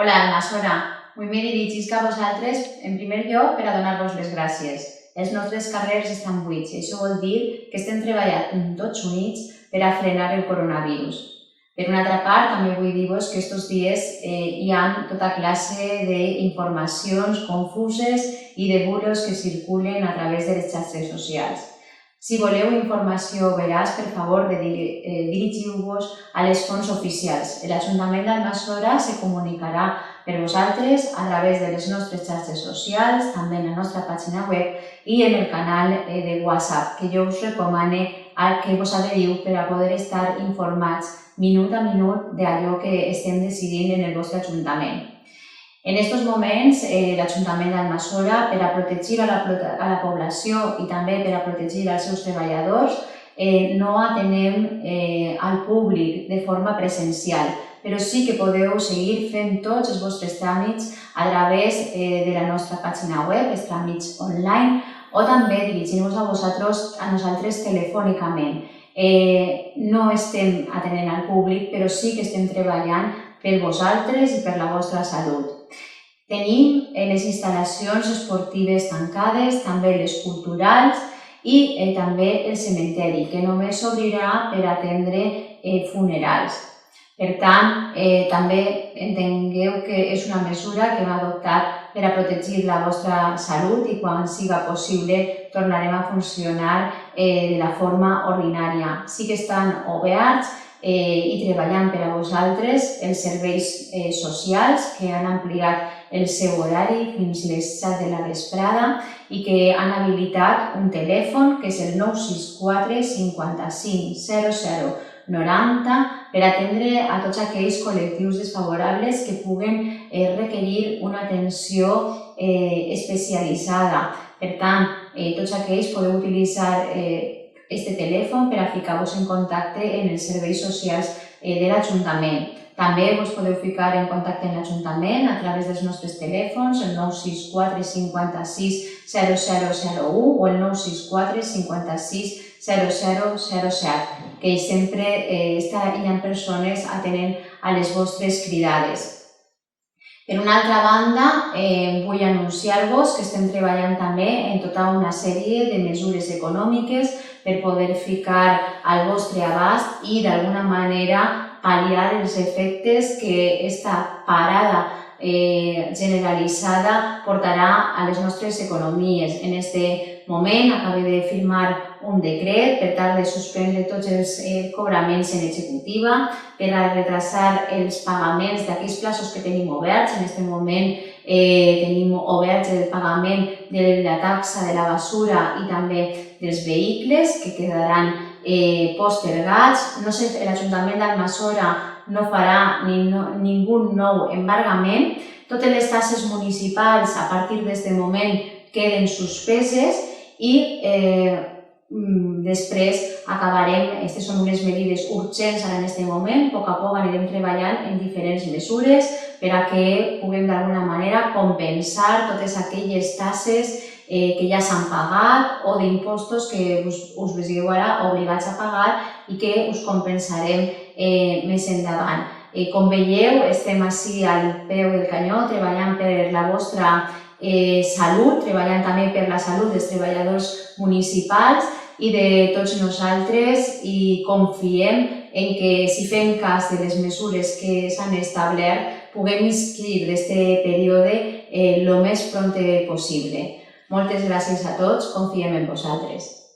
Hola, Almassora. Vull me dirigir a vosaltres, en primer lloc, per a donar-vos les gràcies. Els nostres carrers estan buits i això vol dir que estem treballant tots units per a frenar el coronavirus. Per una altra part, també vull dir-vos que aquests dies hi ha tota classe d'informacions confuses i de bulos que circulen a través de les xarxes socials. Si voleu informació veraç, per favor, dirigiu-vos a les fonts oficials. L'Ajuntament d'Almassora se comunicarà per vosaltres a través de les nostres xarxes socials, també en la nostra pàgina web i en el canal de WhatsApp, que jo us recomano que vos adheriu per a poder estar informats minut a minut d'allò que estem decidint en el vostre Ajuntament. En aquests moments, l'Ajuntament d'Almassora, per a protegir a la població i també per a protegir els seus treballadors, no atenem al públic de forma presencial, però sí que podeu seguir fent tots els vostres tràmits a través de la nostra pàgina web, els tràmits online, o també dirigint-vos a nosaltres telefònicament. No estem atenent al públic, però sí que estem treballant per vosaltres i per la vostra salut. Tenim les instal·lacions esportives tancades, també les culturals i també el cementeri, que només s'obrirà per atendre funerals. Per tant, també entengueu que és una mesura que hem adoptat per a protegir la vostra salut i quan siga possible tornarem a funcionar de la forma ordinària. Sí que estan oberts i treballant per a vosaltres els serveis socials que han ampliat el seu horari fins les 7 de la vesprada i que han habilitat un telèfon que és el 964 55 00 90 per atendre a tots aquells col·lectius desfavorables que puguen requerir una atenció especialitzada. Per tant, tots aquells podeu utilitzar aquest telèfon per a ficar-vos en contacte en els serveis socials de l'Ajuntament. També us podeu ficar en contacte amb l'Ajuntament a través dels nostres telèfons, el 964 56 0001 o el 964 56 0007, que sempre hi ha persones atenent a les vostres cridades. Per una altra banda, vull anunciar-vos que estem treballant també en tota una sèrie de mesures econòmiques per poder ficar al vostre abast i d'alguna manera pal·liar els efectes que aquesta parada generalitzada portarà a les nostres economies. En aquest moment acabo de firmar un decret per tal de suspendre tots els cobraments en executiva, per a retrasar els pagaments d'aquells plaços que tenim oberts. En aquest moment tenim oberts el pagament de la taxa de la basura i també dels vehicles, que quedaran postergats. L'Ajuntament d'Almassora no farà ningú nou embargament. Totes les taxes municipals a partir d'aquest moment queden suspeses i després acabarem. Aquestes són unes mesures urgents ara en aquest moment. A poc a poc anirem treballant en diferents mesures per a que puguem d'alguna manera compensar totes aquelles taxes que ja s'han pagat o d'impostos que us veieu ara obligats a pagar i que us compensarem més endavant. Com veieu, estem ací al peu del canyó treballant per la vostra salut, treballant també per la salut dels treballadors municipals i de tots nosaltres, i confiem en que si fem cas de les mesures que s'han establert puguem eixir d'aquest període el més pront possible. Moltes gràcies a tots, confiem en vosaltres.